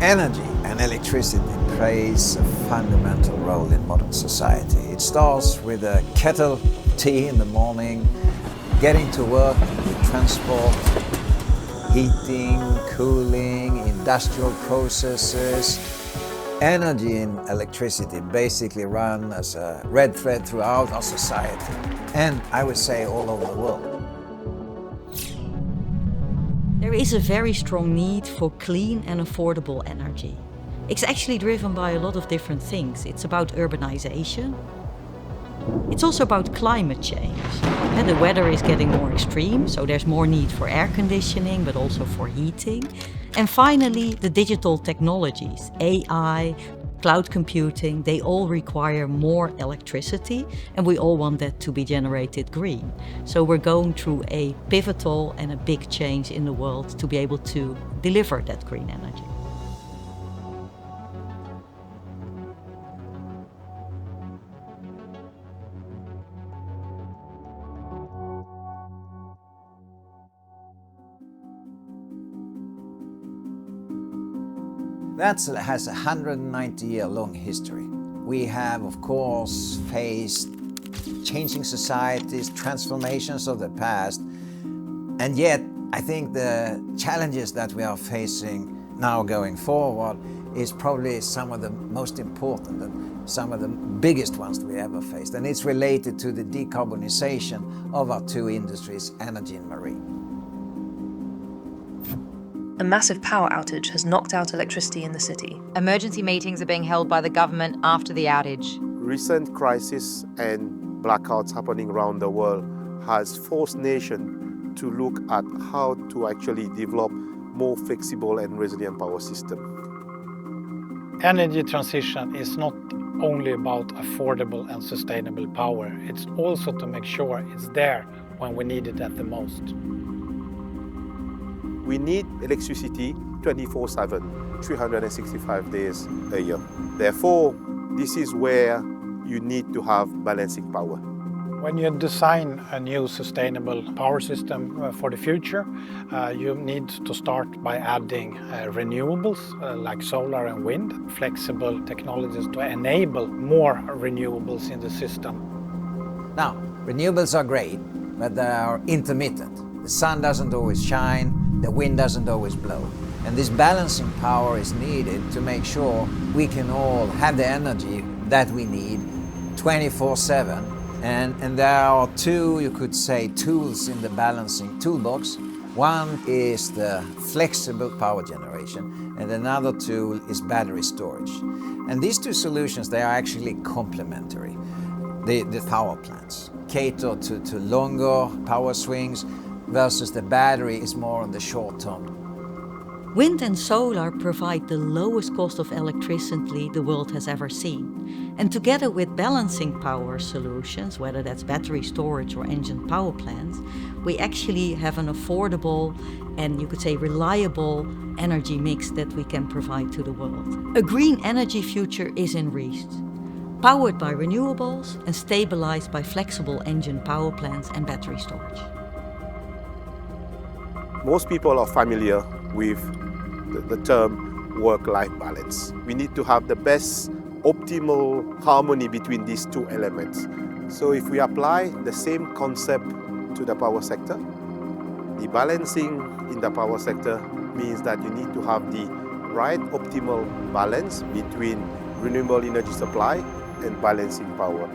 Energy and electricity plays a fundamental role in modern society. It starts with a kettle of tea in the morning, getting to work with transport, heating, cooling, industrial processes. Energy and electricity basically run as a red thread throughout our society, and I would say all over the world. There is a very strong need for clean and affordable energy. It's actually driven by a lot of different things. It's about urbanization. It's also about climate change. And the weather is getting more extreme, so there's more need for air conditioning, but also for heating. And finally, the digital technologies, AI, cloud computing, they all require more electricity, and we all want that to be generated green. So we're going through a pivotal and a big change in the world to be able to deliver that green energy. WÄRTSILÄ has a 190-year-long history. We have, of course, faced changing societies, transformations of the past, and yet I think the challenges that we are facing now going forward is probably some of the most important and some of the biggest ones we ever faced, and it's related to the decarbonization of our two industries, energy and marine. A massive power outage has knocked out electricity in the city. Emergency meetings are being held by the government after the outage. Recent crises and blackouts happening around the world has forced nations to look at how to actually develop more flexible and resilient power system. Energy transition is not only about affordable and sustainable power, it's also to make sure it's there when we need it at the most. We need electricity 24/7, 365 days a year. Therefore, this is where you need to have balancing power. When you design a new sustainable power system for the future, you need to start by adding renewables like solar and wind, flexible technologies to enable more renewables in the system. Now, renewables are great, but they are intermittent. The sun doesn't always shine, the wind doesn't always blow. And this balancing power is needed to make sure we can all have the energy that we need 24/7. And there are two, you could say, tools in the balancing toolbox. One is the flexible power generation, and another tool is battery storage. And these two solutions, they are actually complementary. The power plants cater to longer power swings, versus the battery is more on the short term. Wind and solar provide the lowest cost of electricity the world has ever seen. And together with balancing power solutions, whether that's battery storage or engine power plants, we actually have an affordable and you could say reliable energy mix that we can provide to the world. A green energy future is in reach, powered by renewables and stabilized by flexible engine power plants and battery storage. Most people are familiar with the term work-life balance. We need to have the best optimal harmony between these two elements. So if we apply the same concept to the power sector, the balancing in the power sector means that you need to have the right optimal balance between renewable energy supply and balancing power.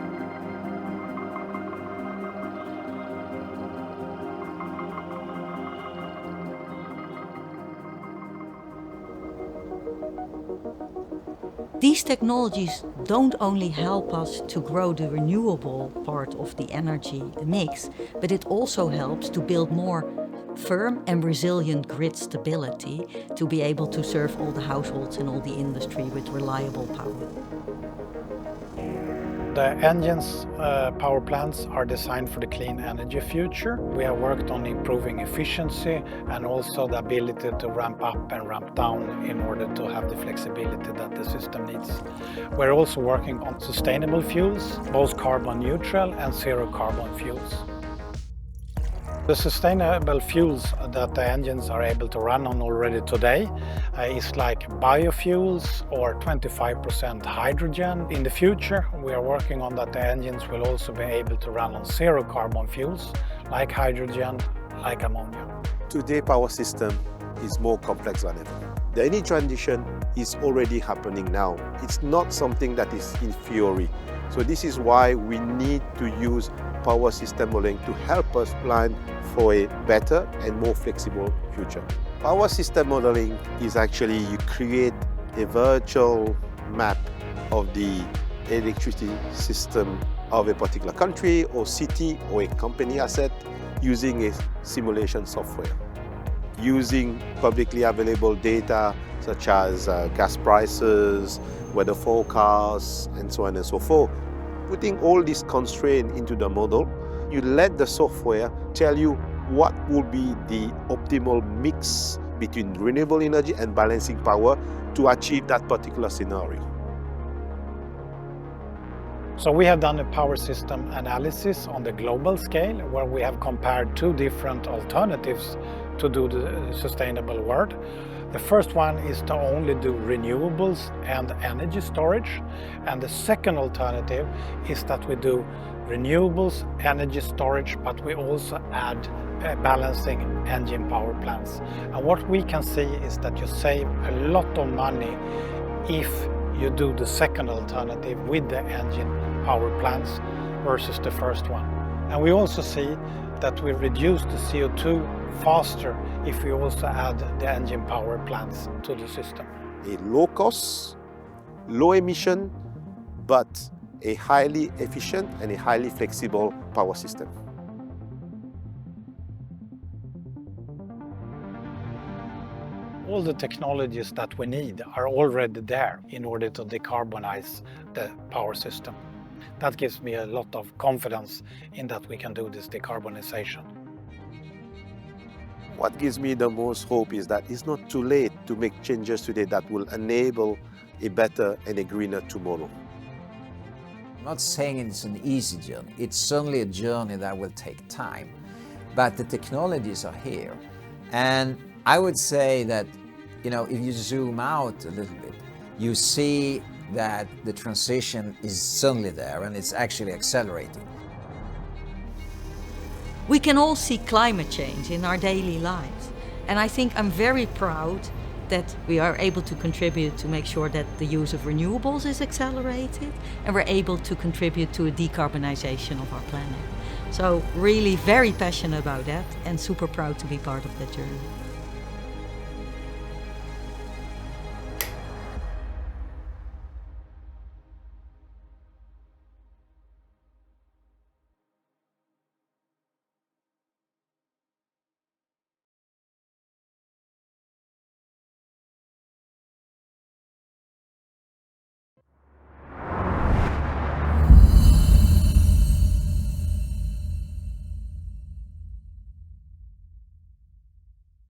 These technologies don't only help us to grow the renewable part of the energy mix, but it also helps to build more firm and resilient grid stability to be able to serve all the households and all the industry with reliable power. The engines power plants are designed for the clean energy future. We have worked on improving efficiency and also the ability to ramp up and ramp down in order to have the flexibility that the system needs. We're also working on sustainable fuels, both carbon neutral and zero carbon fuels. The sustainable fuels that the engines are able to run on already today is like biofuels or 25% hydrogen. In the future, we are working on that the engines will also be able to run on zero carbon fuels like hydrogen, like ammonia. Today, power system is more complex than ever. The energy transition is already happening now. It's not something that is in theory. So this is why we need to use power system modeling to help us plan for a better and more flexible future. Power system modeling is actually you create a virtual map of the electricity system of a particular country or city or a company asset using a simulation software. Using publicly available data such as gas prices, weather forecasts, and so on and so forth. Putting all these constraints into the model, you let the software tell you what will be the optimal mix between renewable energy and balancing power to achieve that particular scenario. So we have done a power system analysis on the global scale where we have compared two different alternatives to do the sustainable world. The first one is to only do renewables and energy storage, and the second alternative is that we do renewables, energy storage, but we also add balancing engine power plants. And what we can see is that you save a lot of money if you do the second alternative with the engine power plants versus the first one. And we also see that we reduce the CO2 faster if we also add the engine power plants to the system. A low cost, low emission, but a highly efficient and a highly flexible power system. All the technologies that we need are already there in order to decarbonize the power system. That gives me a lot of confidence in that we can do this decarbonization. What gives me the most hope is that it's not too late to make changes today that will enable a better and a greener tomorrow. I'm not saying it's an easy journey. It's certainly a journey that will take time, but the technologies are here. And I would say that, if you zoom out a little bit, you see that the transition is certainly there and it's actually accelerating. We can all see climate change in our daily lives. And I think I'm very proud that we are able to contribute to make sure that the use of renewables is accelerated and we're able to contribute to a decarbonization of our planet. So really very passionate about that and super proud to be part of that journey.